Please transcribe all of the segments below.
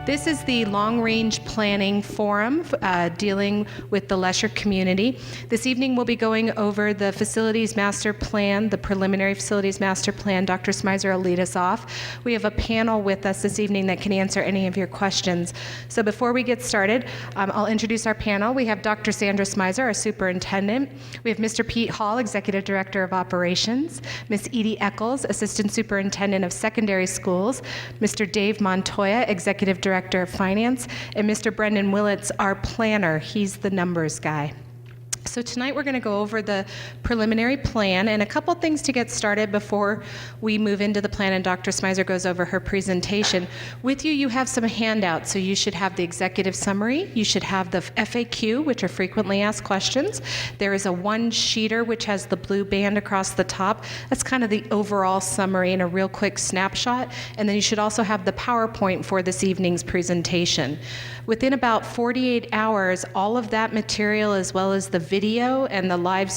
This is the long-range planning forum dealing with the Lesher community. This evening we'll be going over the facilities master plan, the preliminary facilities master plan. Dr. Smizer will lead us off. We have a panel with us this evening that can answer any of your questions. So before we get started, I'll introduce our panel. We have Dr. Sandra Smizer, our superintendent. We have Mr. Pete Hall, executive director of operations. Ms. Edie Eccles, assistant superintendent of secondary schools. Mr. Dave Montoya, executive director of finance, and Mr. Brendan Willits, our planner. He's the numbers guy. So tonight we're going to go over the preliminary plan and a couple things to get started before we move into the plan and Dr. Smizer goes over her presentation. With you, you have some handouts. So you should have the executive summary. You should have the FAQ, which are frequently asked questions. There is a one-sheeter, which has the blue band across the top. That's kind of the overall summary and a real quick snapshot. And then you should also have the PowerPoint for this evening's presentation. Within about 48 hours, all of that material, as well as the video and the live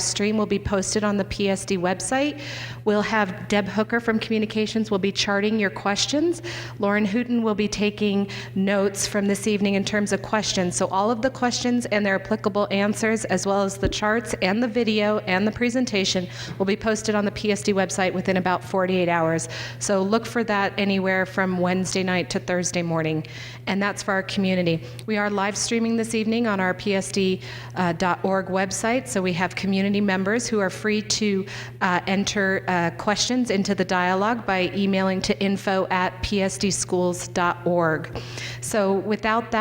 stream, will be posted on the PSD website. We'll have Deb Hooker from Communications will be charting your questions. Lauren Hooten will be taking notes from this evening in terms of questions. So all of the questions and their applicable answers, as well as the charts and the video and the presentation, will be posted on the PSD website within about 48 hours. So look for that anywhere from Wednesday night to Thursday morning. And that's for our community. We are live streaming this evening on our psd.org website, so we have community members who are free to enter questions into the dialogue by emailing to info@psdschools.org. So without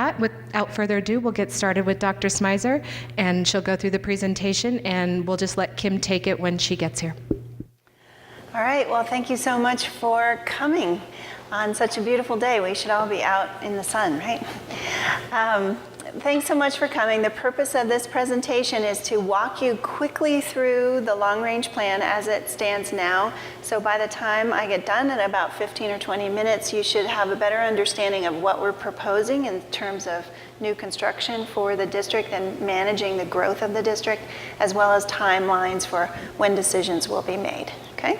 further ado, we'll get started with Dr. Smizer, and she'll go through the presentation, and we'll just let Kim take it when she gets here. All right, well, thank you so much for coming on such a beautiful day. We should all be out in the sun, right? Thanks so much for coming. The purpose of this presentation is to walk you quickly through the long-range plan as it stands now. So by the time I get done in about 15 or 20 minutes, you should have a better understanding of what we're proposing in terms of new construction for the district and managing the growth of the district, as well as timelines for when decisions will be made, okay?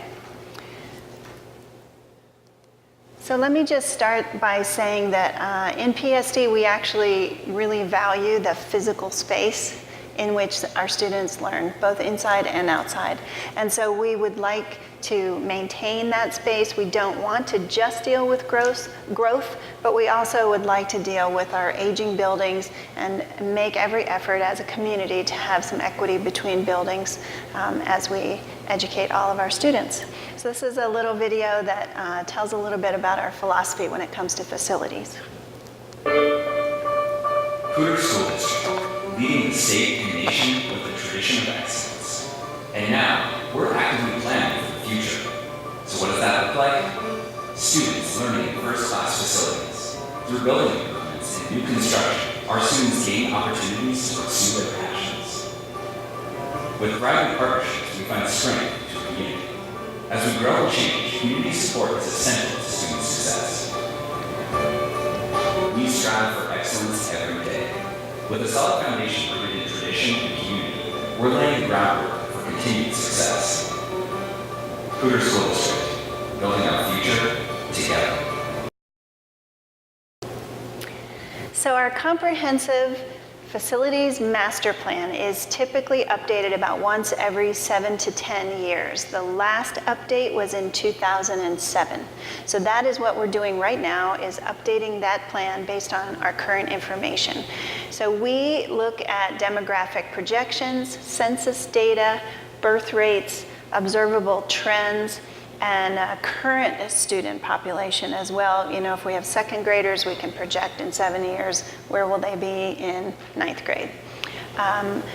So let me just start by saying that in PSD, we actually really value the physical space in which our students learn, both inside and outside. And so we would like to maintain that space. We don't want to just deal with growth, but we also would like to deal with our aging buildings and make every effort as a community to have some equity between buildings as we educate all of our students. So this is a little video that tells a little bit about our philosophy when it comes to facilities. School District, leading the state and nation with a tradition of excellence. And now, we're actively planning for the future. So what does that look like? Students learning in first-class facilities. Through building improvements and new construction, our students gain opportunities to pursue their passions. With thriving partnerships, we find strength to the community. As we grow and change, community support is essential to student success. We strive for excellence every day. With a solid foundation rooted in tradition and community, we're laying the groundwork for continued success. School District, building our future together. So our comprehensive facilities master plan is typically updated about once every 7 to 10 years. The last update was in 2007. So that is what we're doing right now, is updating that plan based on our current information. So we look at demographic projections, census data, birth rates, observable trends, and current student population as well. You know, if we have second graders, we can project in 7 years, where will they be in 9th grade?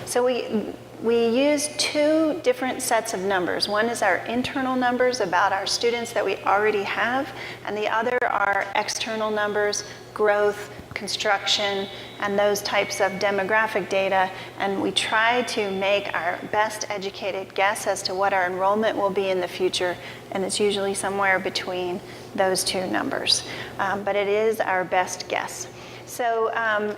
So we use two different sets of numbers. One is our internal numbers about our students that we already have, and the other are external numbers, growth, construction, and those types of demographic data, and we try to make our best educated guess as to what our enrollment will be in the future, and it's usually somewhere between those two numbers. But it is our best guess. So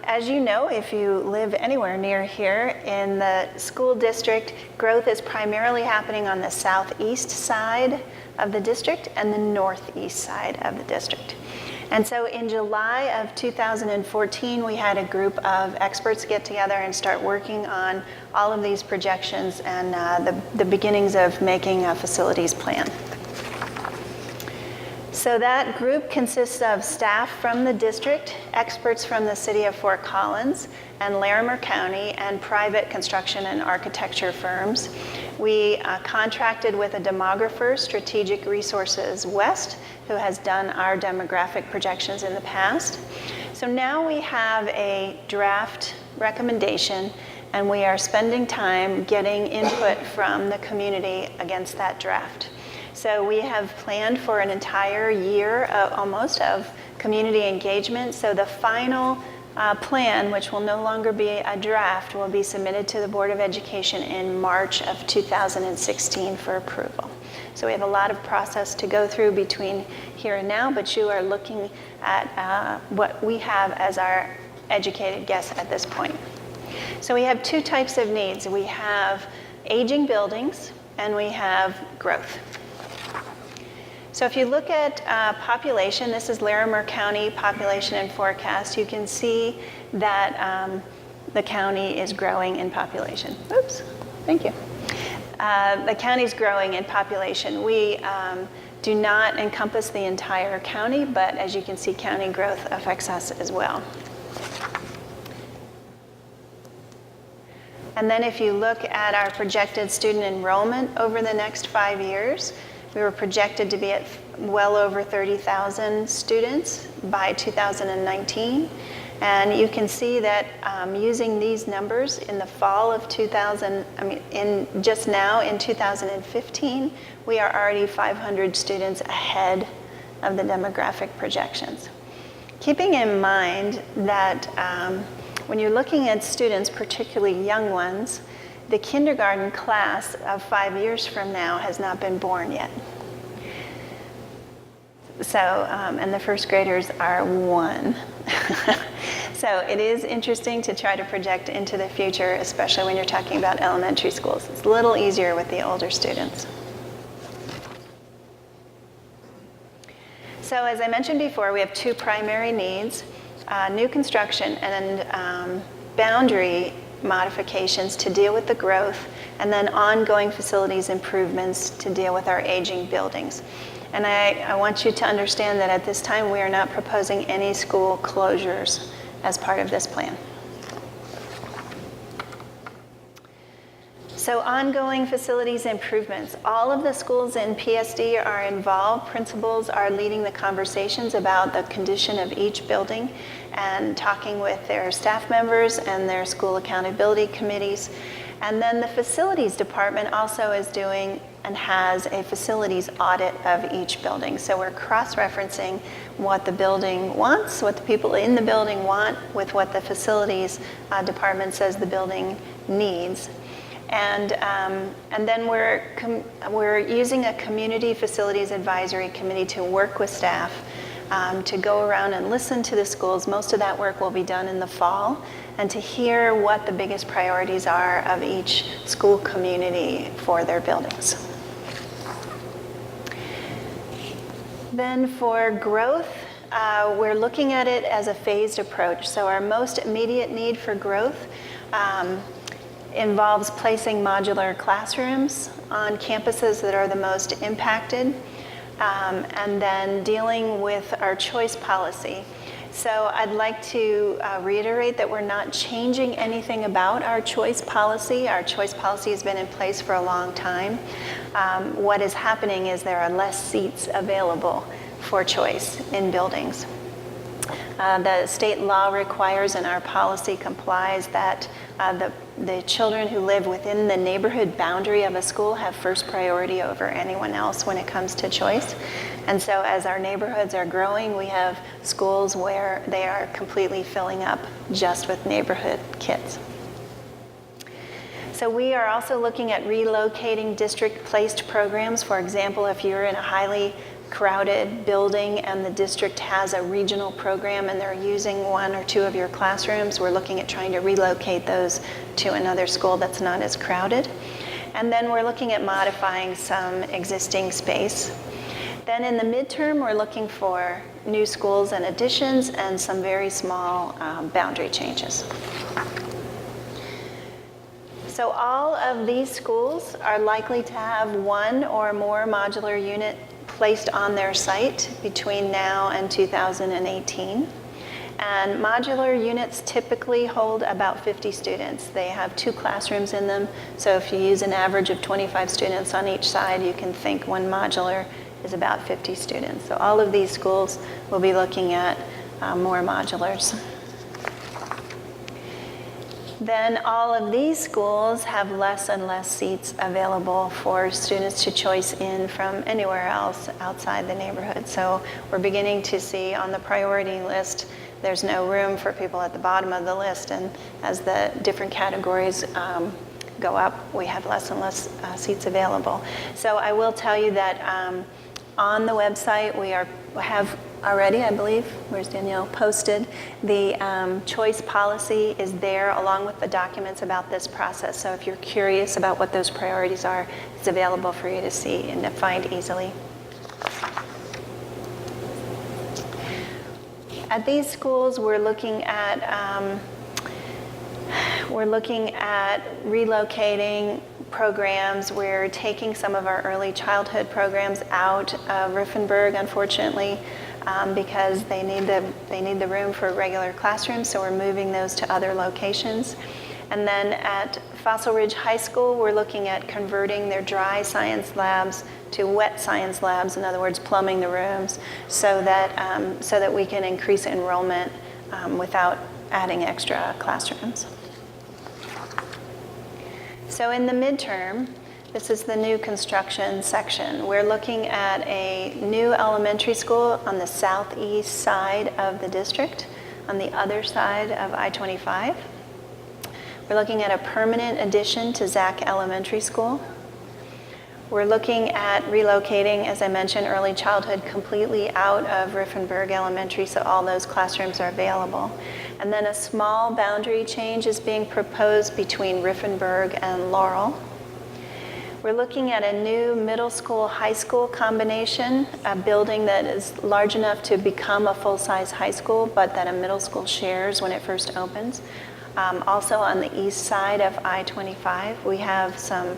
as you know, if you live anywhere near here in the school district, growth is primarily happening on the southeast side of the district and the northeast side of the district. And so in July of 2014, we had a group of experts get together and start working on all of these projections and the beginnings of making a facilities plan. So that group consists of staff from the district, experts from the city of Fort Collins and Larimer County, and private construction and architecture firms. We contracted with a demographer, Strategic Resources West, who has done our demographic projections in the past. So now we have a draft recommendation, and we are spending time getting input from the community against that draft. So we have planned for an entire year, almost, of community engagement. So the final plan, which will no longer be a draft, will be submitted to the Board of Education in March of 2016 for approval. So we have a lot of process to go through between here and now, but you are looking at what we have as our educated guess at this point. So we have two types of needs. We have aging buildings and we have growth. So if you look at population, this is Larimer County population and forecast, you can see that the county is growing in population. Oops, thank you. The county's growing in population. We do not encompass the entire county, but as you can see, county growth affects us as well. And then if you look at our projected student enrollment over the next 5 years, we were projected to be at well over 30,000 students by 2019. And you can see that using these numbers in the fall of just now in 2015, we are already 500 students ahead of the demographic projections. Keeping in mind that when you're looking at students, particularly young ones, the kindergarten class of 5 years from now has not been born yet. So, and the first graders are 1. So it is interesting to try to project into the future, especially when you're talking about elementary schools. It's a little easier with the older students. So as I mentioned before, we have two primary needs, new construction and boundary modifications to deal with the growth, and then ongoing facilities improvements to deal with our aging buildings. And I want you to understand that at this time we are not proposing any school closures as part of this plan. So ongoing facilities improvements. All of the schools in PSD are involved. Principals are leading the conversations about the condition of each building and talking with their staff members and their school accountability committees. And then the facilities department also is doing and has a facilities audit of each building. So we're cross-referencing what the building wants, what the people in the building want, with what the facilities department says the building needs. And then we're using a community facilities advisory committee to work with staff to go around and listen to the schools. Most of that work will be done in the fall, and to hear what the biggest priorities are of each school community for their buildings. Then for growth, we're looking at it as a phased approach. So our most immediate need for growth involves placing modular classrooms on campuses that are the most impacted, and then dealing with our choice policy. So I'd like to reiterate that we're not changing anything about our choice policy. Our choice policy has been in place for a long time. What is happening is there are less seats available for choice in buildings. The state law requires, and our policy complies, that the children who live within the neighborhood boundary of a school have first priority over anyone else when it comes to choice. And so as our neighborhoods are growing, we have schools where they are completely filling up just with neighborhood kids. So we are also looking at relocating district-placed programs. For example, if you're in a highly crowded building and the district has a regional program and they're using one or two of your classrooms, we're looking at trying to relocate those to another school that's not as crowded. And then we're looking at modifying some existing space. Then in the midterm, we're looking for new schools and additions and some very small boundary changes. So all of these schools are likely to have one or more modular unit placed on their site between now and 2018. And modular units typically hold about 50 students. They have 2 classrooms in them, so if you use an average of 25 students on each side, you can think one modular is about 50 students. So all of these schools will be looking at more modulars. Then all of these schools have less and less seats available for students to choice in from anywhere else outside the neighborhood. So we're beginning to see on the priority list, there's no room for people at the bottom of the list, and as the different categories go up, we have less and less seats available. So I will tell you that on the website, we have already, I believe, where's Danielle, posted the choice policy is there along with the documents about this process. So if you're curious about what those priorities are, it's available for you to see and to find easily. At these schools, we're looking at relocating programs. We're taking some of our early childhood programs out of Riffenburg, unfortunately, because they need the room for regular classrooms, so we're moving those to other locations. And then at Fossil Ridge High School, we're looking at converting their dry science labs to wet science labs, in other words, plumbing the rooms, so that we can increase enrollment without adding extra classrooms. So in the midterm, this is the new construction section. We're looking at a new elementary school on the southeast side of the district, on the other side of I-25. We're looking at a permanent addition to Zach Elementary School. We're looking at relocating, as I mentioned, early childhood completely out of Riffenburg Elementary, so all those classrooms are available. And then a small boundary change is being proposed between Riffenburg and Laurel. We're looking at a new middle school, high school combination, a building that is large enough to become a full-size high school, but that a middle school shares when it first opens. Also on the east side of I-25, we have some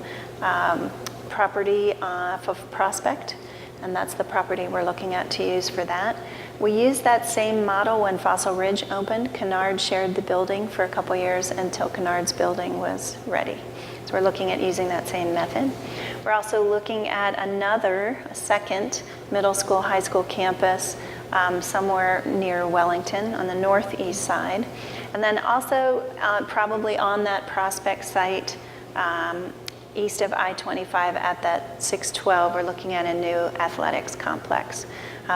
property off of Prospect, and that's the property we're looking at to use for that. We used that same model when Fossil Ridge opened. Kennard shared the building for a couple years until Kennard's building was ready. So we're looking at using that same method. We're also looking at a second middle school, high school campus somewhere near Wellington on the northeast side. And then also probably on that Prospect site, east of I-25 at that 612, we're looking at a new athletics complex.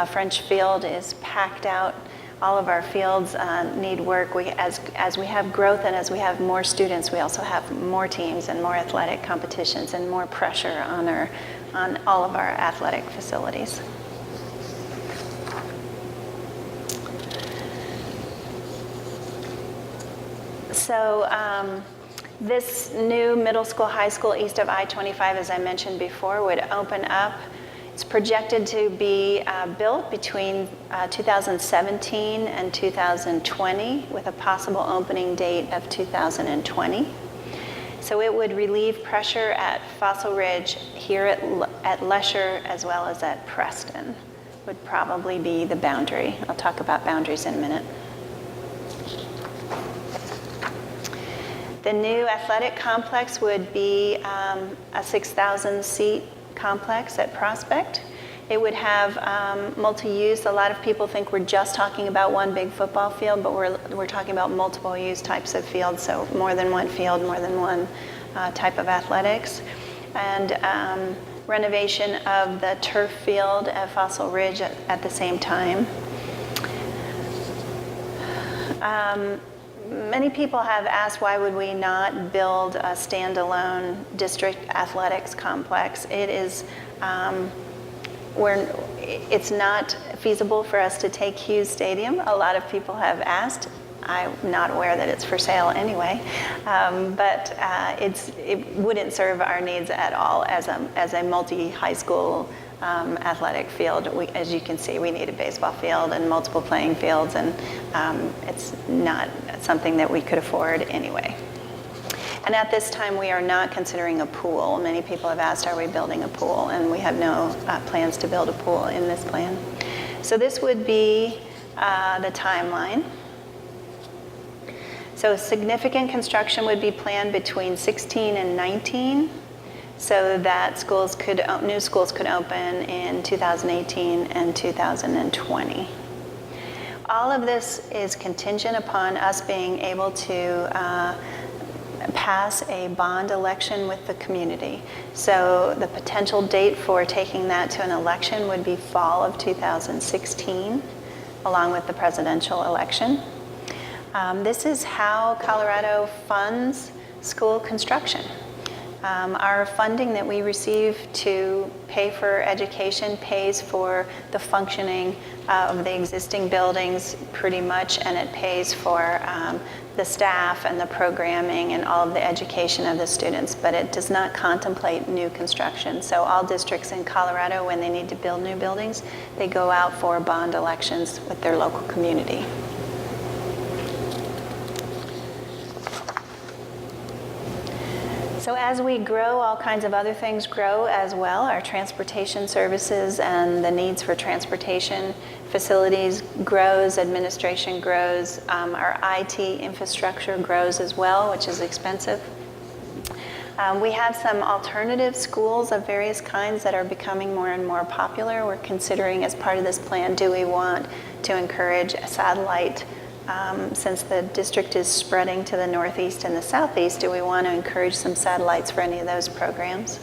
French Field is packed out. All of our fields need work. As we have growth and as we have more students, we also have more teams and more athletic competitions and more pressure on all of our athletic facilities. So this new middle school, high school east of I-25, as I mentioned before, would open up. It's projected to be built between 2017 and 2020 with a possible opening date of 2020. So it would relieve pressure at Fossil Ridge, here at Lesher, as well as at Preston, would probably be the boundary. I'll talk about boundaries in a minute. The new athletic complex would be a 6,000 seat complex at Prospect. It would have multi-use. A lot of people think we're just talking about one big football field, but we're talking about multiple use types of fields, so more than one field, more than one type of athletics. And renovation of the turf field at Fossil Ridge at the same time. Many people have asked why would we not build a standalone district athletics complex. It is, it's not feasible for us to take Hughes Stadium. A lot of people have asked. I'm not aware that it's for sale anyway, but it wouldn't serve our needs at all as a multi-high school athletic field. As you can see, we need a baseball field and multiple playing fields, and it's not something that we could afford anyway. And at this time, we are not considering a pool. Many people have asked, are we building a pool? And we have no plans to build a pool in this plan. So this would be the timeline. So significant construction would be planned between 16 and 19, so that new schools could open in 2018 and 2020. All of this is contingent upon us being able to pass a bond election with the community. So the potential date for taking that to an election would be fall of 2016, along with the presidential election. This is how Colorado funds school construction. Our funding that we receive to pay for education pays for the functioning of the existing buildings pretty much, and it pays for the staff and the programming and all of the education of the students, but it does not contemplate new construction. So all districts in Colorado, when they need to build new buildings, they go out for bond elections with their local community. So as we grow, all kinds of other things grow as well. Our transportation services and the needs for transportation facilities grows, administration grows, our IT infrastructure grows as well, which is expensive. We have some alternative schools of various kinds that are becoming more and more popular. We're considering, as part of this plan, do we want to encourage a satellite? Since the district is spreading to the northeast and the southeast, do we want to encourage some satellites for any of those programs?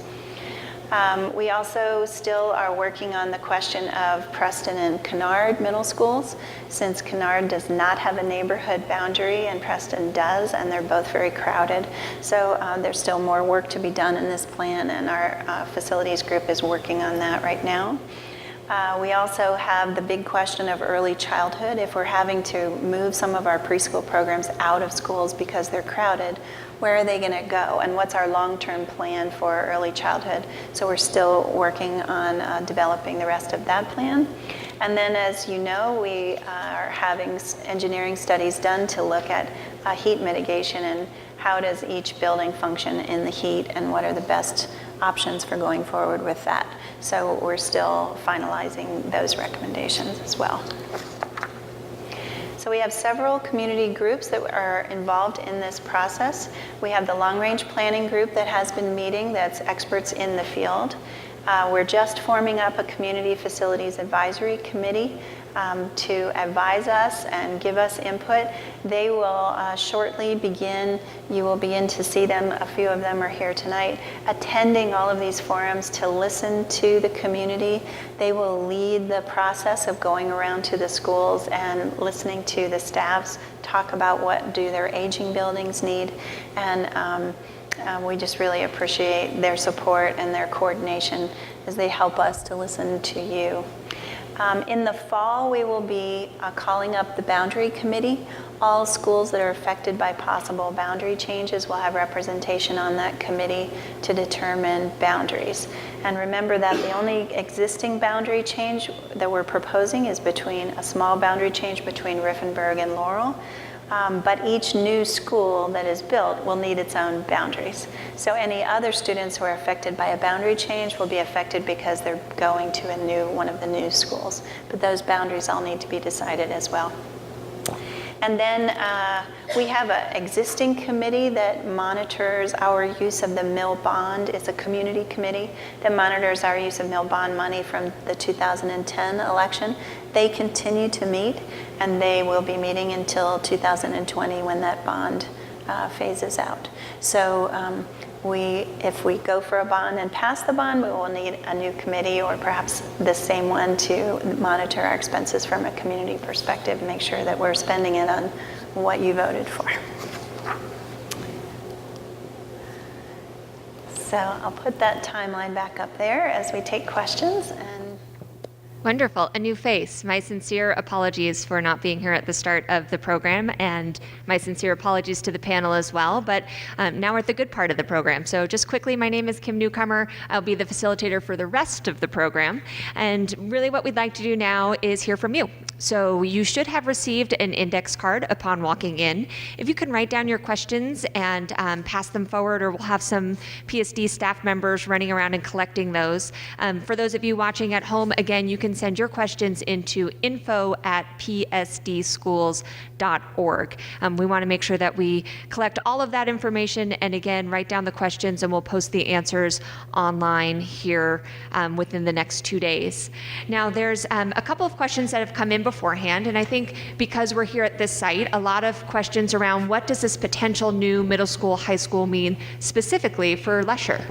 We also still are working on the question of Preston and Kennard middle schools, since Kennard does not have a neighborhood boundary and Preston does, and they're both very crowded. So there's still more work to be done in this plan, and our facilities group is working on that right now. We also have the big question of early childhood. If we're having to move some of our preschool programs out of schools because they're crowded, where are they going to go? And what's our long-term plan for early childhood? So we're still working on developing the rest of that plan. And then, as you know, we are having engineering studies done to look at heat mitigation and how does each building function in the heat, and what are the best options for going forward with that. So we're still finalizing those recommendations as well. So we have several community groups that are involved in this process. We have the long-range planning group that has been meeting, that's experts in the field. We're just forming up a community facilities advisory committee to advise us and give us input. They will shortly begin, you will begin to see them, a few of them are here tonight, attending all of these forums to listen to the community. They will lead the process of going around to the schools and listening to the staffs talk about what do their aging buildings need. And we just really appreciate their support and their coordination as they help us to listen to you. In the fall, we will be calling up the boundary committee. All schools that are affected by possible boundary changes will have representation on that committee to determine boundaries. And remember that the only existing boundary change that we're proposing is a small boundary change between Riffenburg and Laurel. But each new school that is built will need its own boundaries. So any other students who are affected by a boundary change will be affected because they're going to one of the new schools. But those boundaries all need to be decided as well. And then we have an existing committee that monitors our use of the mill bond. It's a community committee that monitors our use of mill bond money from the 2010 election. They continue to meet, and they will be meeting until 2020 when that bond phases out. So if we go for a bond and pass the bond, we will need a new committee, or perhaps the same one, to monitor our expenses from a community perspective and make sure that we're spending it on what you voted for. So I'll put that timeline back up there as we take questions, and Wonderful. A new face. My sincere apologies for not being here at the start of the program, and my sincere apologies to the panel as well. But now we're at the good part of the program. So just quickly, my name is Kim Newcomer. I'll be the facilitator for the rest of the program. And really what we'd like to do now is hear from you. So you should have received an index card upon walking in. If you can write down your questions and pass them forward, or we'll have some PSD staff members running around and collecting those. For those of you watching at home, again, you can send your questions into info@psdschools.org. We want to make sure that we collect all of that information and again, write down the questions, and we'll post the answers online here within the next 2 days. Now, there's a couple of questions that have come in beforehand, and I think because we're here at this site, a lot of questions around what does this potential new middle school, high school mean specifically for Lesher?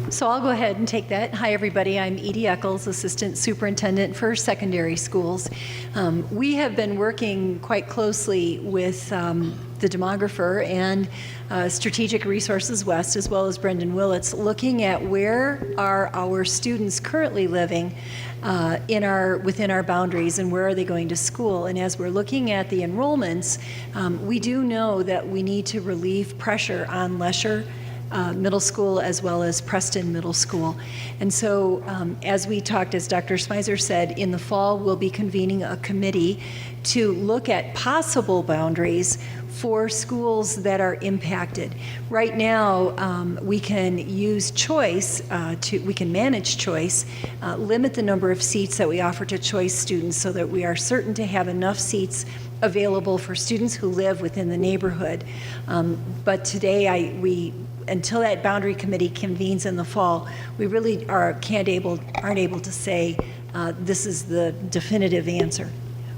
So I'll go ahead and take that. Hi, everybody. I'm Edie Eccles, Assistant Superintendent for Secondary Schools. We have been working quite closely with the demographer and Strategic Resources West, as well as Brendan Willits, looking at where are our students currently living within our boundaries, and where are they going to school. And as we're looking at the enrollments, we do know that we need to relieve pressure on Lesher Middle School as well as Preston Middle School. And so as we talked, as Dr. Smyser said, in the fall we'll be convening a committee to look at possible boundaries for schools that are impacted. Right now, we can use choice, we can manage choice, limit the number of seats that we offer to choice students so that we are certain to have enough seats available for students who live within the neighborhood. But today, until that boundary committee convenes in the fall, we really aren't able to say this is the definitive answer.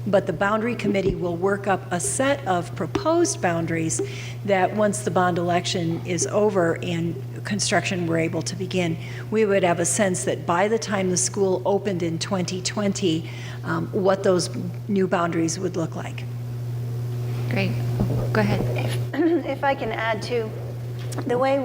But the boundary committee will work up a set of proposed boundaries that once the bond election is over and construction were able to begin, we would have a sense that by the time the school opened in 2020, what those new boundaries would look like. Great. Go ahead. If I can add to the way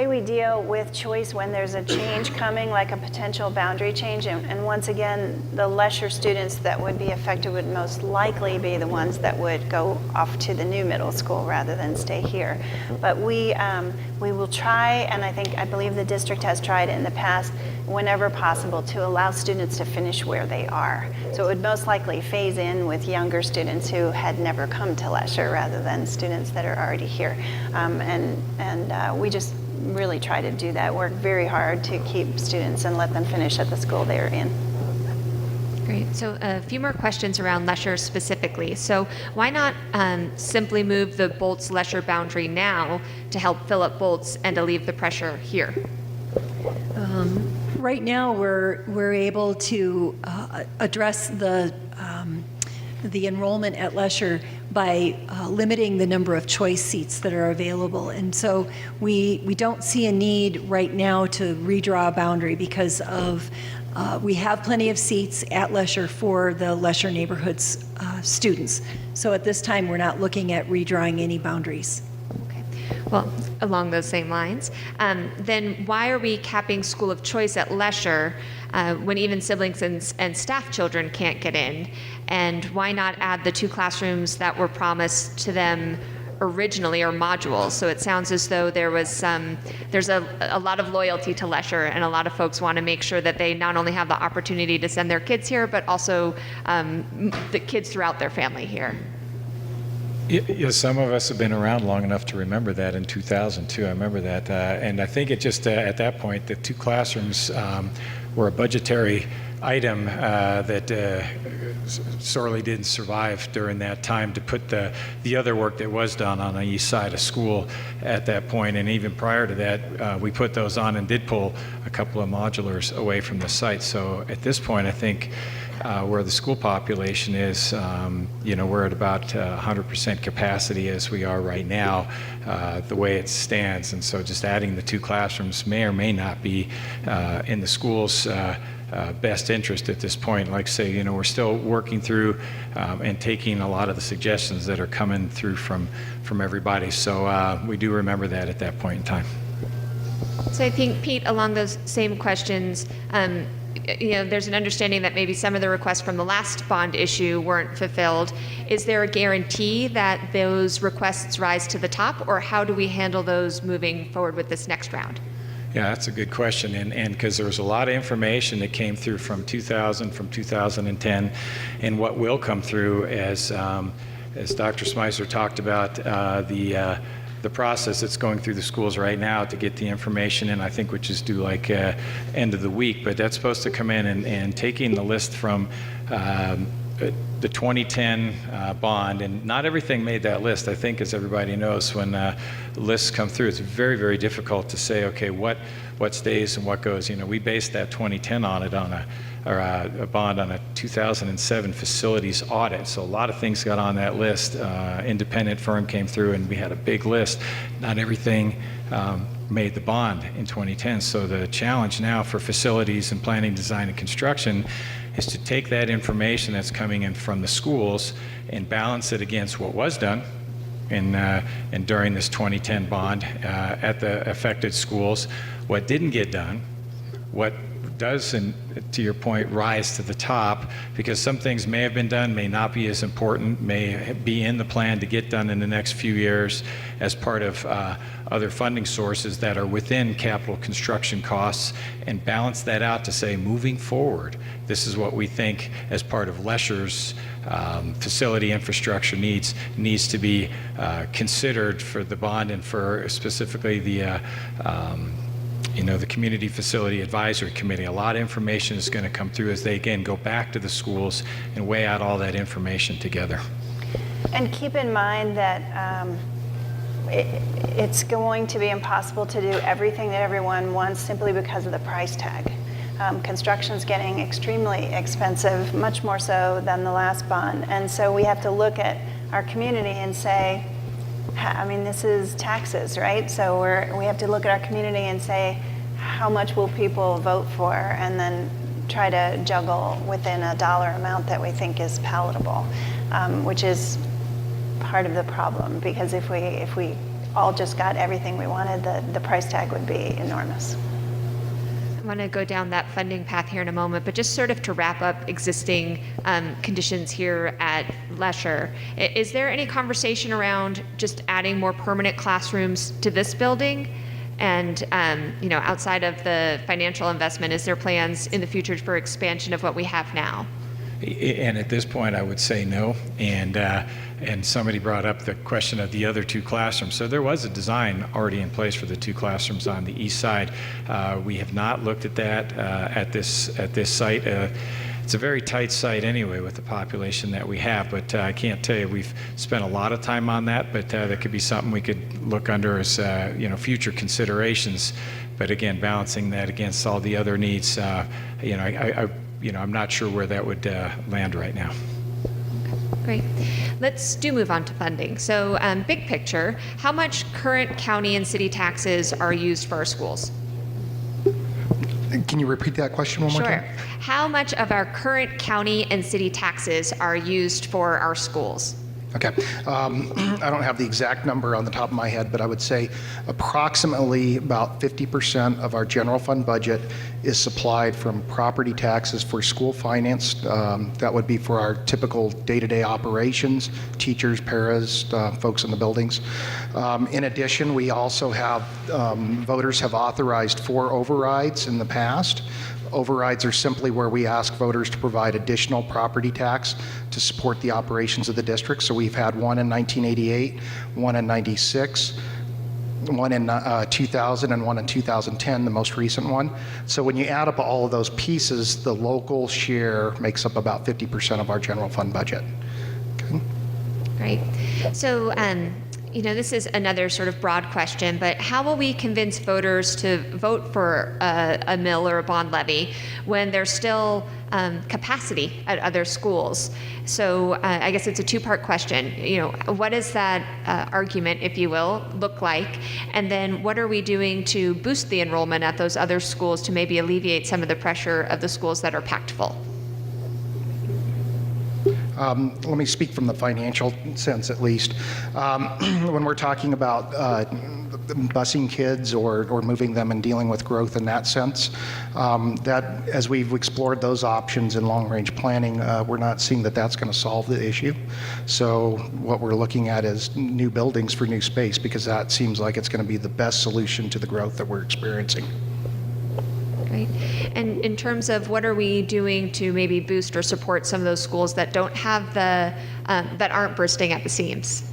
we deal with choice when there's a change coming, like a potential boundary change, and once again, the Lesher students that would be affected would most likely be the ones that would go off to the new middle school rather than stay here. But we will try, and I believe the district has tried in the past, whenever possible, to allow students to finish where they are. So it would most likely phase in with younger students who had never come to Lesher rather than students that are already here. We just really try to do that, work very hard to keep students and let them finish at the school they're in. Great. So a few more questions around Lesher specifically. So why not simply move the Bolts-Lesher boundary now to help fill up Bolts and alleviate the pressure here? Right now, we're able to address the enrollment at Lesher by limiting the number of choice seats that are available. And so we don't see a need right now to redraw a boundary because of we have plenty of seats at Lesher for the Lesher neighborhood's students. So at this time, we're not looking at redrawing any boundaries. Okay. Well, along those same lines, then why are we capping school of choice at Lesher when even siblings and staff children can't get in? And why not add the 2 classrooms that were promised to them originally, or modules? So it sounds as though there's a lot of loyalty to Lesher, and a lot of folks want to make sure that they not only have the opportunity to send their kids here, but also the kids throughout their family here. Yeah, some of us have been around long enough to remember that in 2002. I remember that. And I think it just, at that point, the 2 classrooms were a budgetary item that sorely didn't survive during that time to put the other work that was done on the east side of school at that point. And even prior to that, we put those on and did pull a couple of modulars away from the site. So at this point, I think where the school population is, we're at about 100% capacity as we are right now, the way it stands. And so just adding the 2 classrooms may or may not be in the school's best interest at this point. Like I say, we're still working through and taking a lot of the suggestions that are coming through from everybody. So we do remember that at that point in time. So I think, Pete, along those same questions, there's an understanding that maybe some of the requests from the last bond issue weren't fulfilled. Is there a guarantee that those requests rise to the top, or how do we handle those moving forward with this next round? Yeah, that's a good question, and because there was a lot of information that came through from 2000, from 2010, and what will come through as Dr. Smyser talked about, the process that's going through the schools right now to get the information in, I think, which is due like end of the week, but that's supposed to come in and taking the list from the 2010 bond, and not everything made that list. I think, as everybody knows, when lists come through, it's very, very difficult to say, okay, what stays and what goes. We based that 2010 audit on a bond on a 2007 facilities audit. So a lot of things got on that list. Independent firm came through, and we had a big list. Not everything made the bond in 2010. So the challenge now for facilities and planning, design, and construction is to take that information that's coming in from the schools and balance it against what was done and during this 2010 bond at the affected schools, what didn't get done, what does, and to your point, rise to the top, because some things may have been done, may not be as important, may be in the plan to get done in the next few years as part of other funding sources that are within capital construction costs, and balance that out to say, moving forward, this is what we think as part of Lesher's facility infrastructure needs to be considered for the bond, and for specifically the the Community Facility Advisory Committee. A lot of information is going to come through as they, again, go back to the schools and weigh out all that information together. And keep in mind that it's going to be impossible to do everything that everyone wants simply because of the price tag. Construction's getting extremely expensive, much more so than the last bond. And so we have to look at our community and say, this is taxes, right? So we have to look at our community and say, how much will people vote for? And then try to juggle within a dollar amount that we think is palatable, which is part of the problem. Because if we all just got everything we wanted, the price tag would be enormous. I want to go down that funding path here in a moment, but just sort of to wrap up existing conditions here at Lesher, is there any conversation around just adding more permanent classrooms to this building? And outside of the financial investment, is there plans in the future for expansion of what we have now? And at this point, I would say no. And somebody brought up the question of the other two classrooms. So there was a design already in place for the two classrooms on the east side. We have not looked at that at this site. It's a very tight site anyway with the population that we have, but I can't tell you we've spent a lot of time on that, but that could be something we could look under as future considerations. But again, balancing that against all the other needs, I'm not sure where that would land right now. Great. Let's move on to funding. So big picture, how much current county and city taxes are used for our schools? Can you repeat that question one more time? Sure. How much of our current county and city taxes are used for our schools? Okay. I don't have the exact number on the top of my head, but I would say approximately about 50% of our general fund budget is supplied from property taxes for school finance. That would be for our typical day-to-day operations, teachers, paras, folks in the buildings. In addition, we also have, voters have authorized 4 overrides in the past. Overrides are simply where we ask voters to provide additional property tax to support the operations of the district. So we've had one in 1988, one in 96, one in 2000, and one in 2010, the most recent one. So when you add up all of those pieces, the local share makes up about 50% of our general fund budget. Okay. Great. So, this is another sort of broad question, but how will we convince voters to vote for a mill or a bond levy when there's still capacity at other schools? So I guess it's a 2-part question. What does that argument, if you will, look like? And then what are we doing to boost the enrollment at those other schools to maybe alleviate some of the pressure of the schools that are packed full? Let me speak from the financial sense, at least. When we're talking about busing kids or moving them and dealing with growth in that sense. That, as we've explored those options in long-range planning, we're not seeing that that's going to solve the issue. So what we're looking at is new buildings for new space, because that seems like it's going to be the best solution to the growth that we're experiencing. Great. And in terms of what are we doing to maybe boost or support some of those schools that don't have the, that aren't bursting at the seams?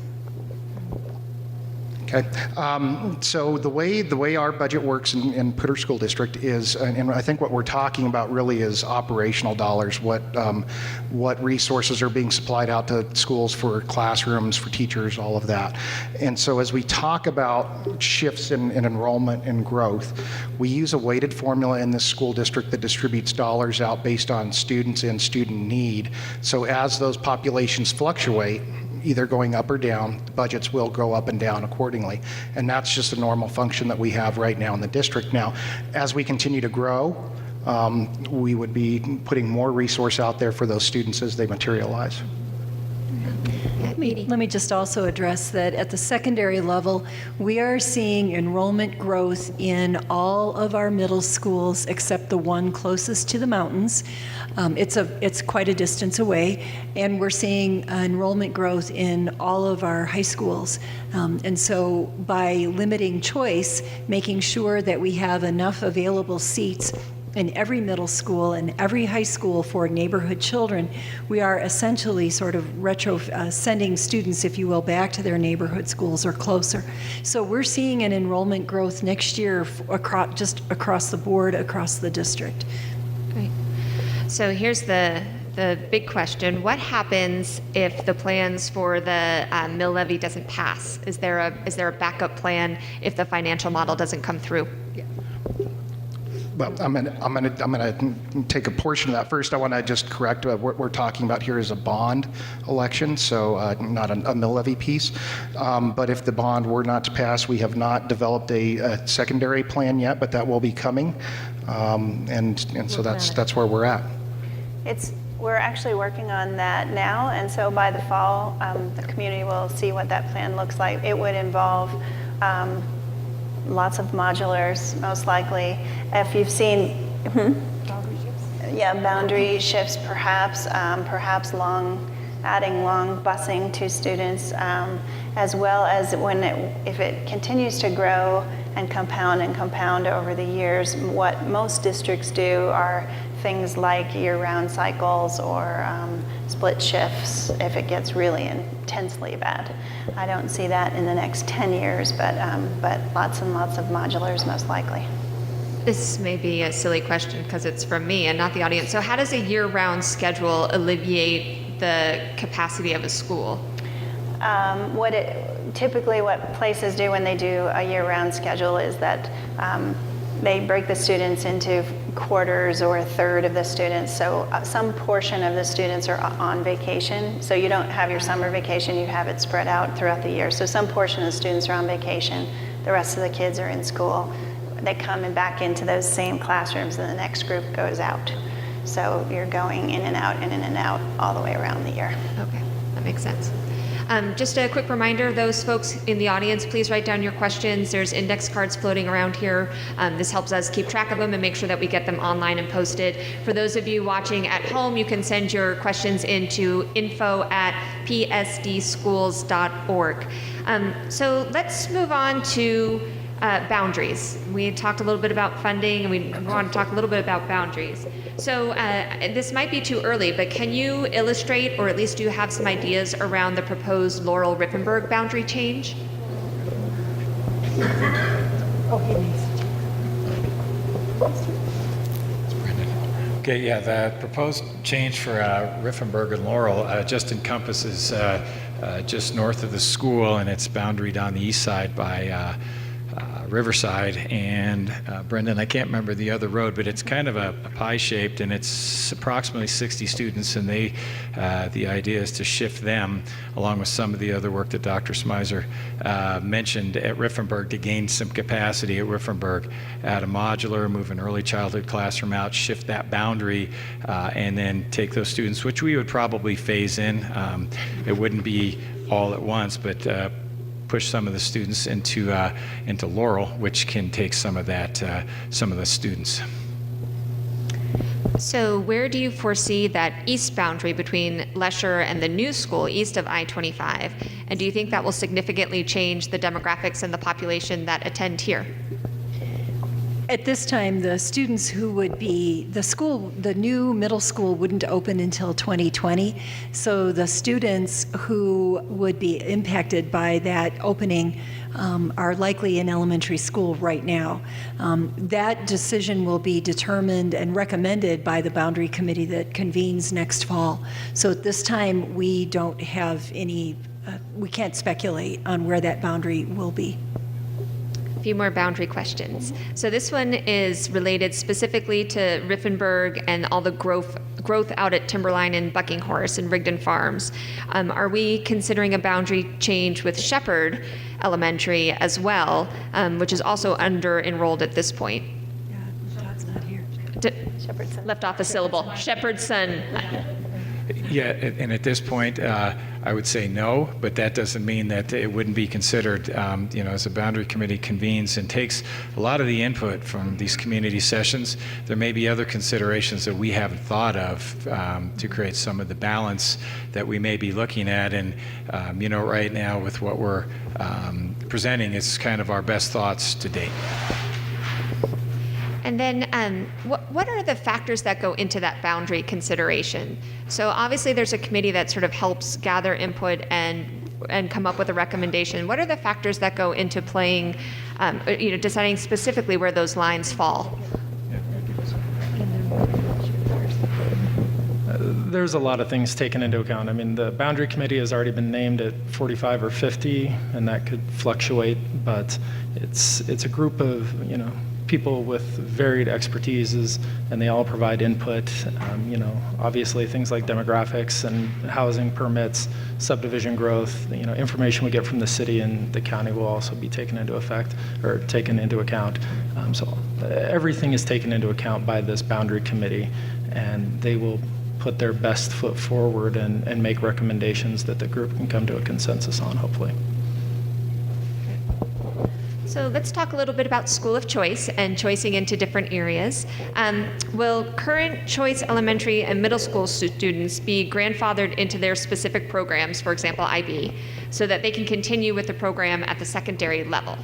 Okay, so the way our budget works in Putter School District is, and I think what we're talking about really is operational dollars, what resources are being supplied out to schools for classrooms, for teachers, all of that. And so as we talk about shifts in enrollment and growth, we use a weighted formula in this school district that distributes dollars out based on students and student need. So as those populations fluctuate, either going up or down, the budgets will go up and down accordingly. And that's just a normal function that we have right now in the district. Now, as we continue to grow, we would be putting more resource out there for those students as they materialize. Let me just also address that at the secondary level, we are seeing enrollment growth in all of our middle schools except the one closest to the mountains. It's quite a distance away, and we're seeing enrollment growth in all of our high schools. And so by limiting choice, making sure that we have enough available seats in every middle school and every high school for neighborhood children, we are essentially sort of sending students, if you will, back to their neighborhood schools or closer. So we're seeing an enrollment growth next year just across the board, across the district. Great. So here's the big question. What happens if the plans for the mill levy doesn't pass? Is there a backup plan if the financial model doesn't come through? Well, I'm gonna take a portion of that. First, I want to just correct what we're talking about here is a bond election, so not a mill levy piece. But if the bond were not to pass, we have not developed a secondary plan yet, but that will be coming, and so that's where we're at. We're actually working on that now, and so by the fall, the community will see what that plan looks like. It would involve lots of modulars, most likely. If you've seen, boundary shifts, perhaps adding long busing to students, as well as if it continues to grow and compound over the years. What most districts do are things like year-round cycles or split shifts if it gets really intensely bad. I don't see that in the next 10 years, but lots and lots of modulars most likely. This may be a silly question because it's from me and not the audience. So how does a year-round schedule alleviate the capacity of a school? Typically what places do when they do a year-round schedule is that they break the students into quarters or a third of the students. So some portion of the students are on vacation. So you don't have your summer vacation, you have it spread out throughout the year. So some portion of the students are on vacation, the rest of the kids are in school. They come back into those same classrooms and the next group goes out. So you're going in and out all the way around the year. Okay, that makes sense. Just a quick reminder, those folks in the audience, please write down your questions. There's index cards floating around here. This helps us keep track of them and make sure that we get them online and posted. For those of you watching at home, you can send your questions into info@psdschools.org. So let's move on to boundaries. We talked a little bit about funding, and we want to talk a little bit about boundaries. So this might be too early, but can you illustrate, or at least do you have some ideas around the proposed Laurel-Riffenburg boundary change? Okay, yeah, the proposed change for Riffenburg and Laurel just encompasses just north of the school, and it's boundaried on the east side by Riverside and Brendan, I can't remember the other road, but it's kind of a pie-shaped, and it's approximately 60 students, and the idea is to shift them along with some of the other work that Dr. Smizer mentioned at Riffenburg to gain some capacity at Riffenburg, add a modular, move an early childhood classroom out, shift that boundary, and then take those students, which we would probably phase in. It wouldn't be all at once, but push some of the students into Laurel, which can take some of the students. So where do you foresee that east boundary between Lesher and the new school east of I-25? And do you think that will significantly change the demographics and the population that attend here? At this time, the students who would be, the new middle school wouldn't open until 2020. So the students who would be impacted by that opening are likely in elementary school right now. That decision will be determined and recommended by the boundary committee that convenes next fall. So at this time, we don't have any, we can't speculate on where that boundary will be. A few more boundary questions. So this one is related specifically to Riffenburg and all the growth out at Timberline and Buckinghorse and Rigdon Farms. Are we considering a boundary change with Shepherd Elementary as well, which is also under-enrolled at this point? Yeah, Todd's not here. Left off a syllable. Shepherdson. Yeah, and at this point, I would say no, but that doesn't mean that it wouldn't be considered. As the boundary committee convenes and takes a lot of the input from these community sessions, there may be other considerations that we haven't thought of to create some of the balance that we may be looking at. And, right now with what we're presenting, it's kind of our best thoughts to date. And then what are the factors that go into that boundary consideration? So obviously there's a committee that sort of helps gather input and come up with a recommendation. What are the factors that go into playing, deciding specifically where those lines fall? There's a lot of things taken into account. I mean, the boundary committee has already been named at 45 or 50, and that could fluctuate, but it's a group of, people with varied expertises, and they all provide input. Obviously things like demographics and housing permits, subdivision growth, information we get from the city and the county will also be taken into account. So everything is taken into account by this boundary committee, and they will put their best foot forward and make recommendations that the group can come to a consensus on, hopefully. So let's talk a little bit about school of choice and choicing into different areas. Will current choice elementary and middle school students be grandfathered into their specific programs, for example, IB, so that they can continue with the program at the secondary level?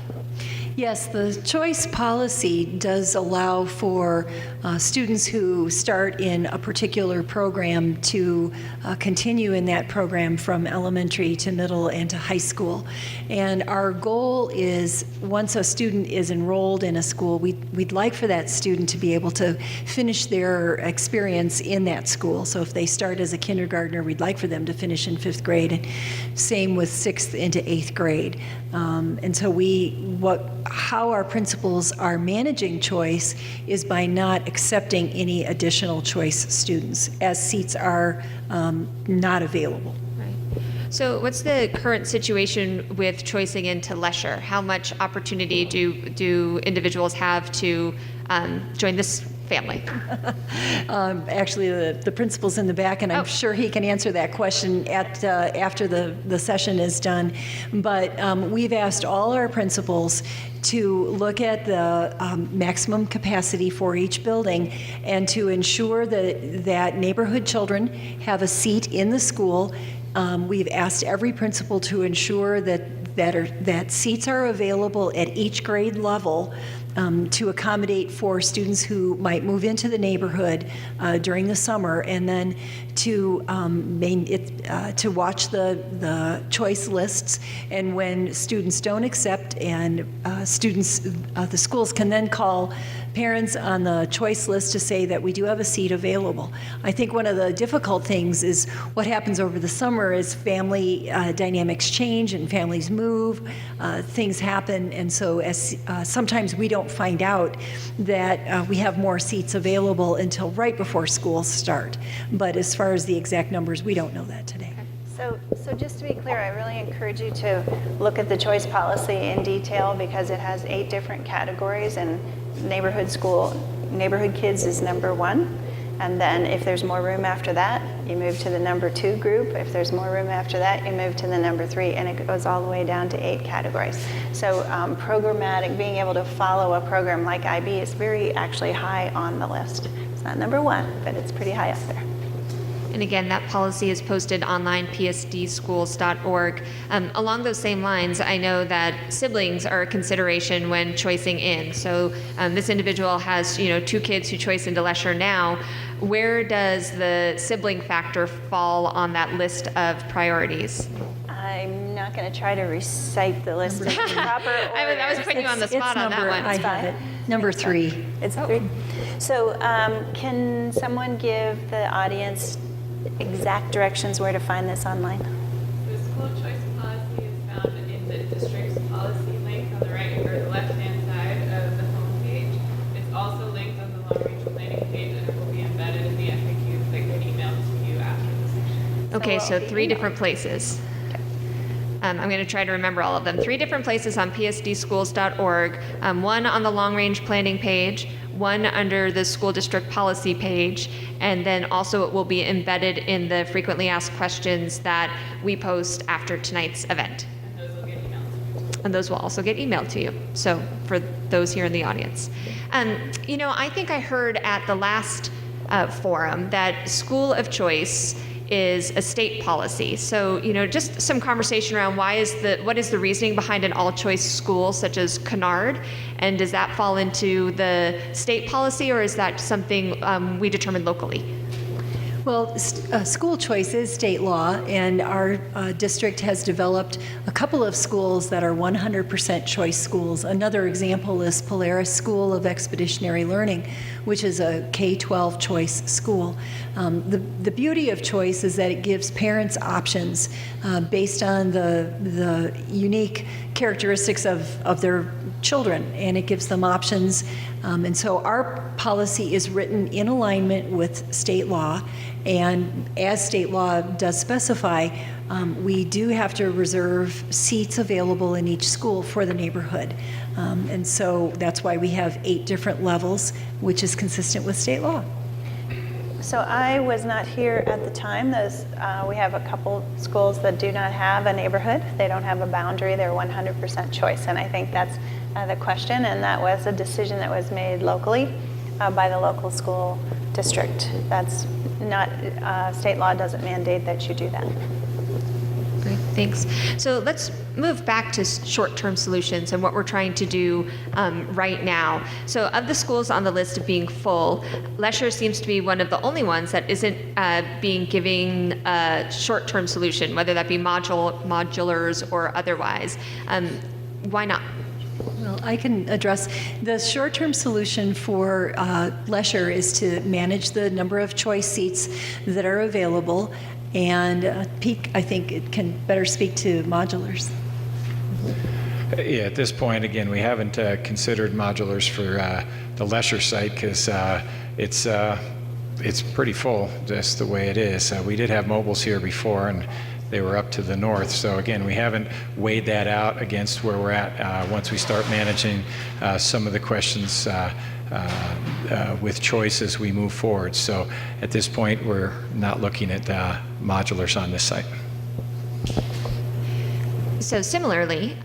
Yes, the choice policy does allow for students who start in a particular program to continue in that program from elementary to middle and to high school. And our goal is, once a student is enrolled in a school, we'd like for that student to be able to finish their experience in that school. So if they start as a kindergartner, we'd like for them to finish in 5th grade, and same with 6th into 8th grade. And so how our principals are managing choice is by not accepting any additional choice students, as seats are not available. Right. So what's the current situation with choicing into Lesher? How much opportunity do individuals have to join this family? Actually, the principal's in the back, and I'm sure he can answer that question after the session is done. But we've asked all our principals to look at the maximum capacity for each building and to ensure that neighborhood children have a seat in the school. We've asked every principal to ensure that seats are available at each grade level to accommodate for students who might move into the neighborhood during the summer, and then to watch the choice lists. And when students don't accept, and the schools can then call parents on the choice list to say that we do have a seat available. I think one of the difficult things is what happens over the summer is family dynamics change and families move, things happen, and so sometimes we don't find out that we have more seats available until right before schools start. But as far as the exact numbers, we don't know that today. So just to be clear, I really encourage you to look at the choice policy in detail, because it has 8 different categories, and neighborhood kids is number 1. And then if there's more room after that, you move to the number 2 group. If there's more room after that, you move to the number 3, and it goes all the way down to 8 categories. So programmatic, being able to follow a program like IB is very actually high on the list. It's not number 1, but it's pretty high up there. And again, that policy is posted online, psdschools.org. Along those same lines, I know that siblings are a consideration when choicing in. So this individual has, 2 kids who choice into Lesher now. Where does the sibling factor fall on that list of priorities? I'm not going to try to recite the list in proper order. I was putting you on the spot on that one. I have it. Number 3. It's 3. So can someone give the audience exact directions where to find this online? The school choice policy is found in the district's policy link on the right or the left-hand side of the homepage. It's also linked on the long-range planning page, and it will be embedded in the FAQs that get emailed to you after the session. Okay, so 3 different places. I'm going to try to remember all of them. 3 different places on psdschools.org, 1 on the long-range planning page, 1 under the school district policy page, and then also it will be embedded in the frequently asked questions that we post after tonight's event. And those will get emailed to you. And those will also get emailed to you, so for those here in the audience. I think I heard at the last forum that school of choice is a state policy. So, just some conversation around what is the reasoning behind an all-choice school such as Kennard, and does that fall into the state policy, or is that something we determine locally? Well, school choice is state law, and our district has developed a couple of schools that are 100% choice schools. Another example is Polaris School of Expeditionary Learning, which is a K-12 choice school. The beauty of choice is that it gives parents options based on the unique characteristics of their children, and it gives them options. And so our policy is written in alignment with state law, and as state law does specify, we do have to reserve seats available in each school for the neighborhood. And so that's why we have 8 different levels, which is consistent with state law. So I was not here at the time. We have a couple schools that do not have a neighborhood. They don't have a boundary. They're 100% choice. And I think that's the question. And that was a decision that was made locally by the local school district. That's not, state law doesn't mandate that you do that. Great, thanks. So let's move back to short-term solutions and what we're trying to do right now. So of the schools on the list of being full, Lesher seems to be one of the only ones that isn't being given a short-term solution, whether that be modulars or otherwise. Why not? Well, I can address the short-term solution for Lesher is to manage the number of choice seats that are available, and Peak, I think it can better speak to modulars. Yeah, at this point, again, we haven't considered modulars for the Lesher site because it's pretty full just the way it is. We did have mobiles here before, and they were up to the north. So again, we haven't weighed that out against where we're at once we start managing some of the questions with choice as we move forward. So at this point, we're not looking at modulars on this site. So similarly,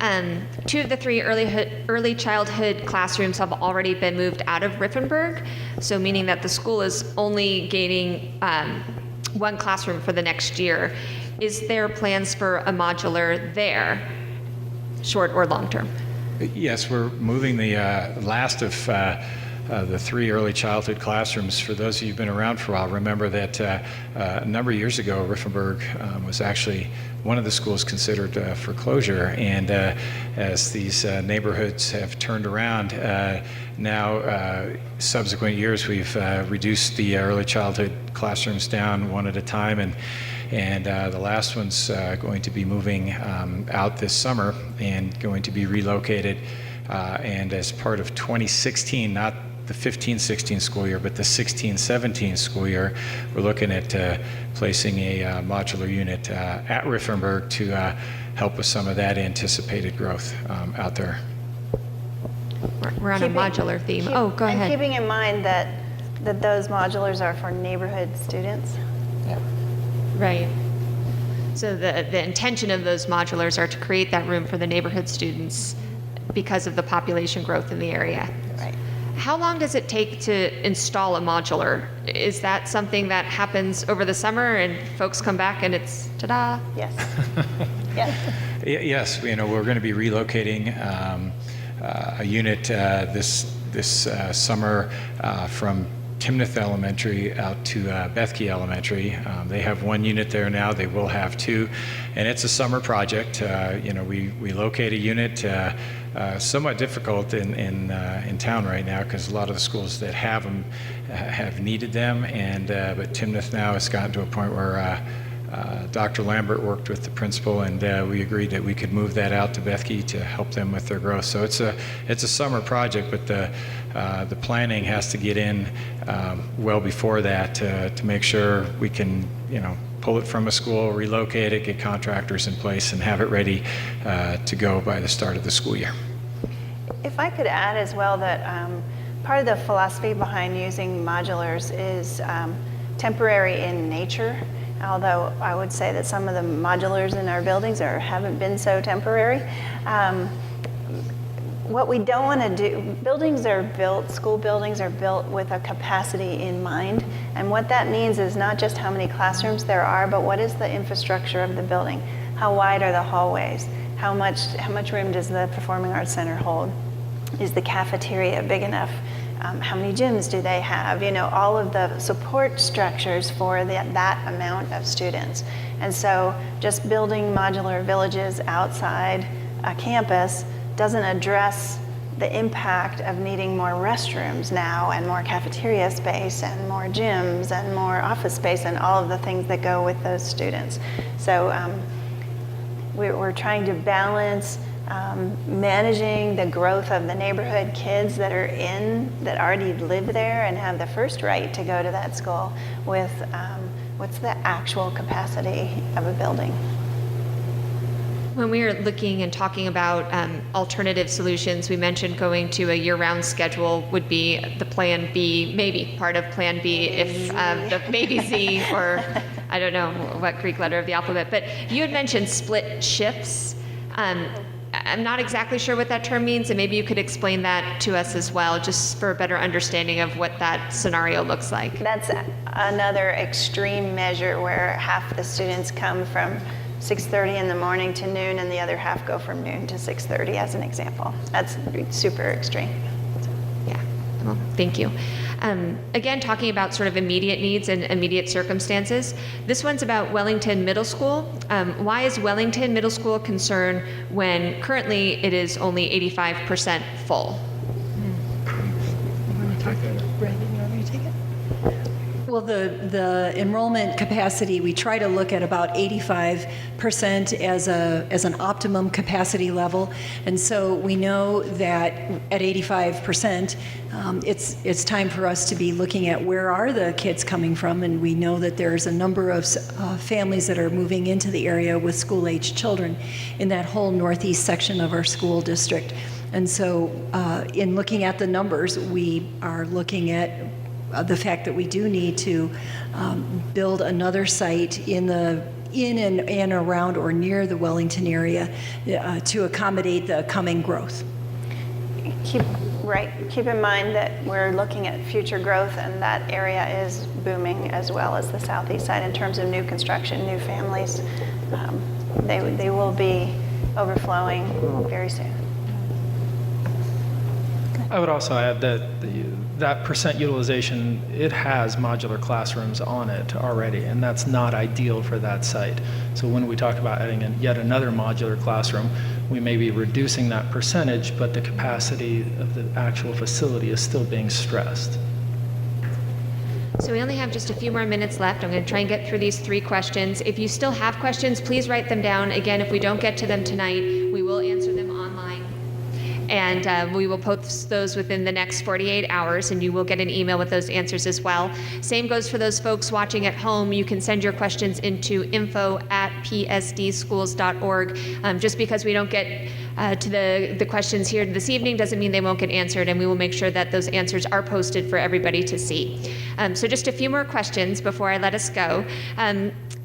2 of the 3 early childhood classrooms have already been moved out of Riffenburg, so meaning that the school is only gaining 1 classroom for the next year. Is there plans for a modular there, short or long term? Yes, we're moving the last of the 3 early childhood classrooms. For those of you who've been around for a while, remember that a number of years ago, Riffenburg was actually one of the schools considered for closure. And as these neighborhoods have turned around, now subsequent years, we've reduced the early childhood classrooms down 1 at a time. And the last one's going to be moving out this summer and going to be relocated. And as part of 2016, not the 15-16 school year, but the 16-17 school year, we're looking at placing a modular unit at Riffenburg to help with some of that anticipated growth out there. We're on a modular theme. Oh, go ahead. And keeping in mind that that those modulars are for neighborhood students. Right. So the intention of those modulars are to create that room for the neighborhood students because of the population growth in the area. Right. How long does it take to install a modular? Is that something that happens over the summer and folks come back and it's ta-da? Yes. Yes. Yes, we're going to be relocating a unit this summer from Timnath Elementary out to Bethke Elementary. They have one unit there now. They will have two, and it's a summer project. We locate a unit. Somewhat difficult in town right now because a lot of the schools that have them have needed them, but Timnath now has gotten to a point where Dr. Lambert worked with the principal, and we agreed that we could move that out to Bethke to help them with their growth. So it's a summer project, but the planning has to get in well before that to make sure we can pull it from a school, relocate it, get contractors in place, and have it ready to go by the start of the school year. If I could add as well that part of the philosophy behind using modulars is temporary in nature, although I would say that some of the modulars in our buildings haven't been so temporary. What we don't want to do, school buildings are built with a capacity in mind, and what that means is not just how many classrooms there are, but what is the infrastructure of the building? How wide are the hallways? How much room does the Performing Arts Center hold? Is the cafeteria big enough? How many gyms do they have? All of the support structures for that amount of students. And so just building modular villages outside a campus doesn't address the impact of needing more restrooms now and more cafeteria space and more gyms and more office space and all of the things that go with those students. So we're trying to balance managing the growth of the neighborhood kids that already live there and have the first right to go to that school with what's the actual capacity of a building. When we were looking and talking about alternative solutions, we mentioned going to a year-round schedule would be the plan B, maybe part of plan B if the maybe Z or I don't know what Greek letter of the alphabet, but you had mentioned split shifts. I'm not exactly sure what that term means, and maybe you could explain that to us as well, just for a better understanding of what that scenario looks like. That's another extreme measure where half the students come from 6:30 in the morning to noon, and the other half go from noon to 6:30, as an example. That's super extreme. Yeah, well, thank you. Again, talking about sort of immediate needs and immediate circumstances, this one's about Wellington Middle School. Why is Wellington Middle School a concern when currently it is only 85% full? Well, the enrollment capacity, we try to look at about 85% as an optimum capacity level. And so we know that at 85%, it's time for us to be looking at where are the kids coming from. And we know that there's a number of families that are moving into the area with school-age children in that whole northeast section of our school district. And so in looking at the numbers, we are looking at the fact that we do need to build another site in and around or near the Wellington area to accommodate the coming growth. Keep in mind that we're looking at future growth, and that area is booming as well as the southeast side in terms of new construction, new families. They will be overflowing very soon. I would also add that that percent utilization, it has modular classrooms on it already, and that's not ideal for that site. So when we talk about adding in yet another modular classroom, we may be reducing that percentage, but the capacity of the actual facility is still being stressed. So we only have just a few more minutes left. I'm going to try and get through these 3 questions. If you still have questions, please write them down. Again, if we don't get to them tonight, we will answer them online. And we will post those within the next 48 hours, and you will get an email with those answers as well. Same goes for those folks watching at home. You can send your questions into info@psdschools.org. Just because we don't get to the questions here this evening doesn't mean they won't get answered, and we will make sure that those answers are posted for everybody to see. So just a few more questions before I let us go.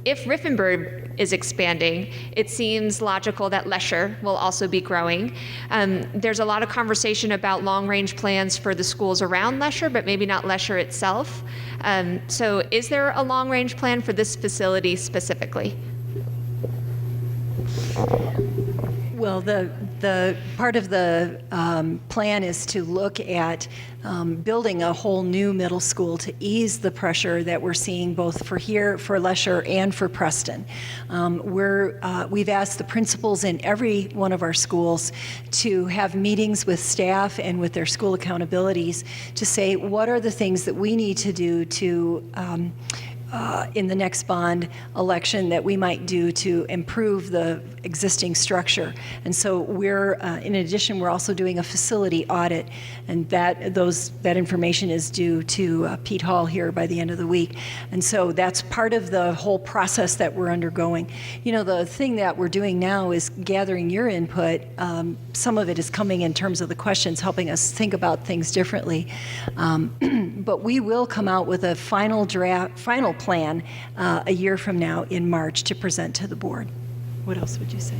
If Riffenburg is expanding, it seems logical that Lesher will also be growing. There's a lot of conversation about long-range plans for the schools around Lesher, but maybe not Lesher itself. So is there a long-range plan for this facility specifically? Well, the part of the plan is to look at building a whole new middle school to ease the pressure that we're seeing both for here, for Lesher, and for Preston. We've asked the principals in every one of our schools to have meetings with staff and with their school accountabilities to say what are the things that we need to do to in the next bond election that we might do to improve the existing structure. And so we're, in addition, we're also doing a facility audit, and that information is due to Pete Hall here by the end of the week. And so that's part of the whole process that we're undergoing. You know, the thing that we're doing now is gathering your input. Some of it is coming in terms of the questions, helping us think about things differently. But we will come out with a final plan a year from now in March to present to the board. What else would you say?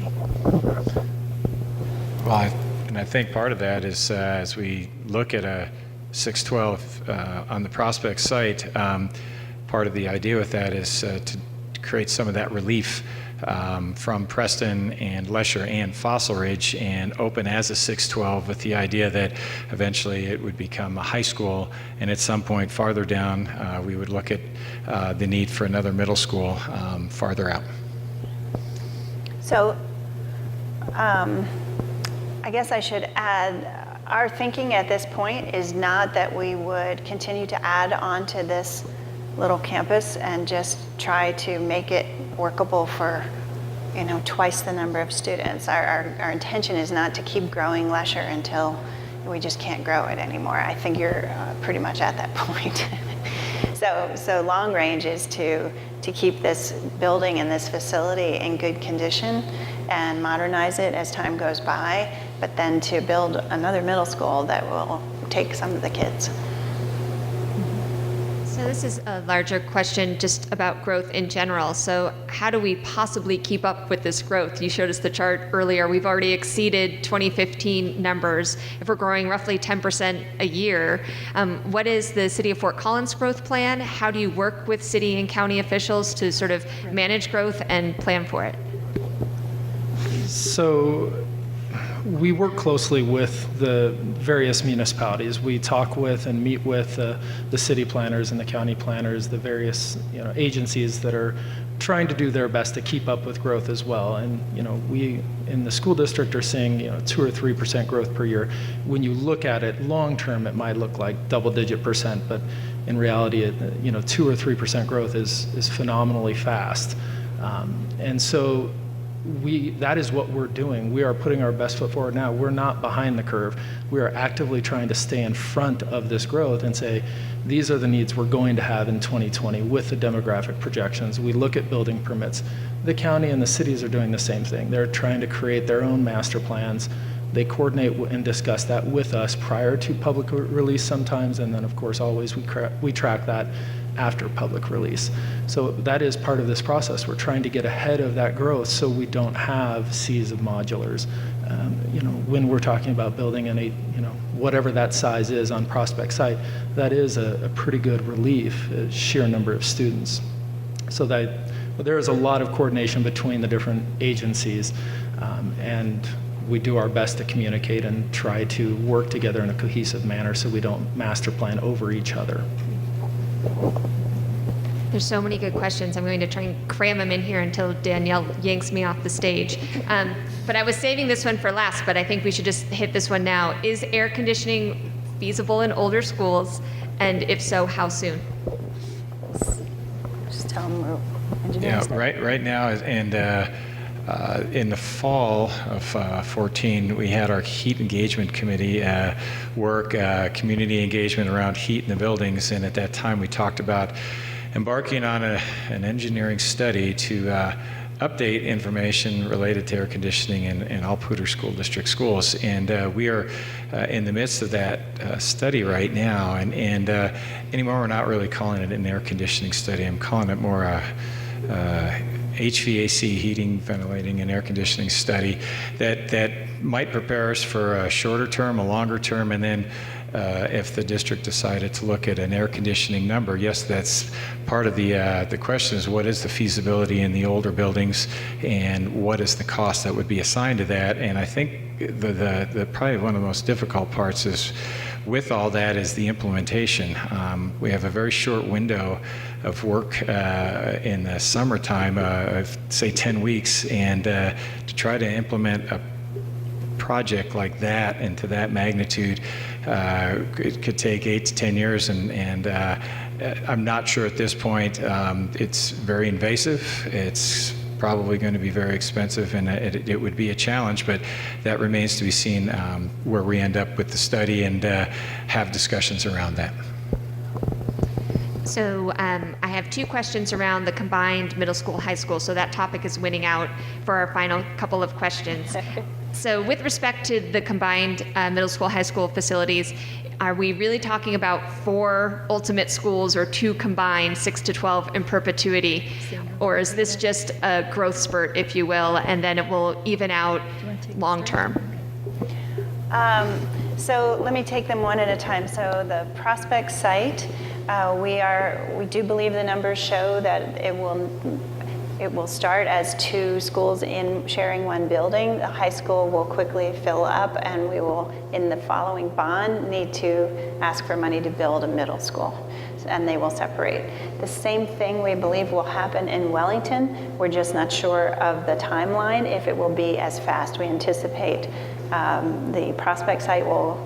Well, and I think part of that is as we look at a 612 on the Prospect site, part of the idea with that is to create some of that relief from Preston and Lesher and Fossil Ridge and open as a 612 with the idea that eventually it would become a high school, and at some point farther down we would look at the need for another middle school farther out. So I guess I should add, our thinking at this point is not that we would continue to add on to this little campus and just try to make it workable for, you know, twice the number of students. Our intention is not to keep growing Lesher until we just can't grow it anymore. I think you're pretty much at that point. So long range is to keep this building and this facility in good condition and modernize it as time goes by, but then to build another middle school that will take some of the kids. So this is a larger question just about growth in general. So how do we possibly keep up with this growth? You showed us the chart earlier. We've already exceeded 2015 numbers. If we're growing roughly 10% a year, what is the City of Fort Collins growth plan? How do you work with city and county officials to sort of manage growth and plan for it? So we work closely with the various municipalities. We talk with and meet with the city planners and the county planners, the various agencies that are trying to do their best to keep up with growth as well. And we in the school district are seeing 2 or 3% growth per year. When you look at it long term, it might look like double-digit percent, but in reality, 2 or 3% growth is phenomenally fast. And so that is what we're doing. We are putting our best foot forward now. We're not behind the curve. We are actively trying to stay in front of this growth and say, these are the needs we're going to have in 2020 with the demographic projections. We look at building permits. The county and the cities are doing the same thing. They're trying to create their own master plans. They coordinate and discuss that with us prior to public release sometimes, and then of course always we track that after public release. So that is part of this process. We're trying to get ahead of that growth so we don't have seas of modulars. When we're talking about building whatever that size is on Prospect site, that is a pretty good relief, a sheer number of students. So there is a lot of coordination between the different agencies, and we do our best to communicate and try to work together in a cohesive manner so we don't master plan over each other. There's so many good questions. I'm going to try and cram them in here until Danielle yanks me off the stage. But I was saving this one for last, but I think we should just hit this one now. Is air conditioning feasible in older schools? And if so, how soon? Just tell them we're engineers. Yeah, right now, and in the fall of 14, we had our heat engagement committee work, community engagement around heat in the buildings, and at that time we talked about embarking on an engineering study to update information related to air conditioning in all Poudre School District schools. And we are in the midst of that study right now. And anymore, we're not really calling it an air conditioning study. I'm calling it more a HVAC, heating, ventilating, and air conditioning study that might prepare us for a shorter term, a longer term, and then if the district decided to look at an air conditioning number, yes, that's part of the question is what is the feasibility in the older buildings and what is the cost that would be assigned to that. And I think the probably one of the most difficult parts is with all that is the implementation. We have a very short window of work in the summertime, of say 10 weeks, and to try to implement a project like that and to that magnitude, it could take 8 to 10 years, and I'm not sure at this point. It's very invasive. It's probably going to be very expensive, and it would be a challenge, but that remains to be seen where we end up with the study and have discussions around that. So I have two questions around the combined middle school, high school. So that topic is winning out for our final couple of questions. So with respect to the combined middle school, high school facilities, are we really talking about 4 ultimate schools or 2 combined, 6 to 12 in perpetuity? Or is this just a growth spurt, if you will, and then it will even out long term? So let me take them one at a time. So the Prospect site, we do believe the numbers show that it will start as 2 schools in sharing one building. The high school will quickly fill up, and we will, in the following bond, need to ask for money to build a middle school, and they will separate. The same thing we believe will happen in Wellington. We're just not sure of the timeline, if it will be as fast. We anticipate the Prospect site will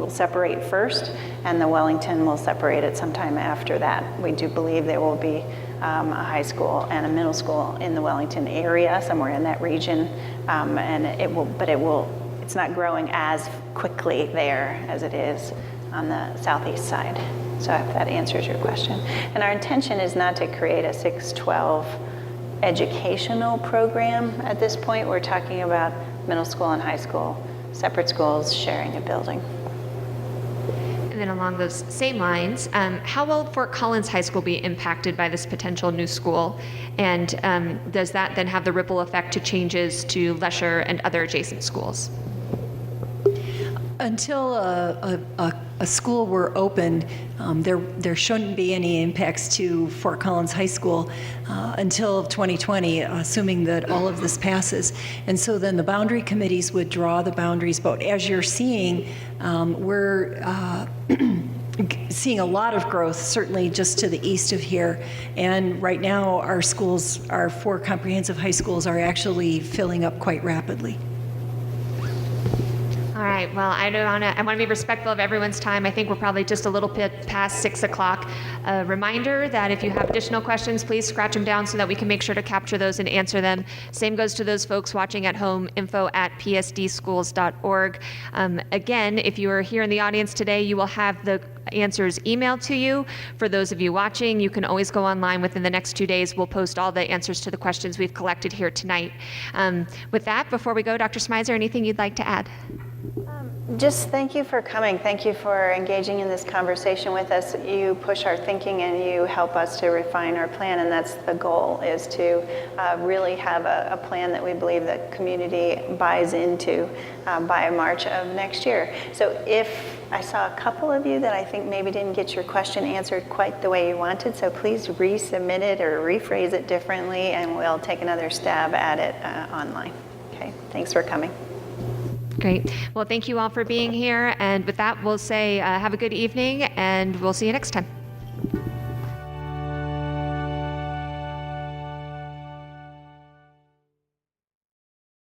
separate first, and the Wellington will separate it sometime after that. We do believe there will be a high school and a middle school in the Wellington area, somewhere in that region, and it's not growing as quickly there as it is on the southeast side. So if that answers your question. And our intention is not to create a 6-12 educational program at this point. We're talking about middle school and high school, separate schools sharing a building. And then along those same lines, how will Fort Collins High School be impacted by this potential new school? And does that then have the ripple effect to changes to Lesher and other adjacent schools? Until a school were opened, there shouldn't be any impacts to Fort Collins High School until 2020, assuming that all of this passes. And so then the boundary committees would draw the boundaries. But as you're seeing, we're seeing a lot of growth, certainly just to the east of here. And right now, our schools, our 4 comprehensive high schools, are actually filling up quite rapidly. All right, well, I want to be respectful of everyone's time. I think we're probably just a little bit past 6 o'clock. A reminder that if you have additional questions, please scratch them down so that we can make sure to capture those and answer them. Same goes to those folks watching at home, info@psdschools.org. Again, if you are here in the audience today, you will have the answers emailed to you. For those of you watching, you can always go online within the next 2 days. We'll post all the answers to the questions we've collected here tonight. With that, before we go, Dr. Smizer, anything you'd like to add? Just thank you for coming. Thank you for engaging in this conversation with us. You push our thinking and you help us to refine our plan, and that's the goal, is to really have a plan that we believe the community buys into by March of next year. So if I saw a couple of you that I think maybe didn't get your question answered quite the way you wanted, so please resubmit it or rephrase it differently, and we'll take another stab at it online. Okay, thanks for coming. Great. Well, thank you all for being here. And with that, we'll say have a good evening, and we'll see you next time.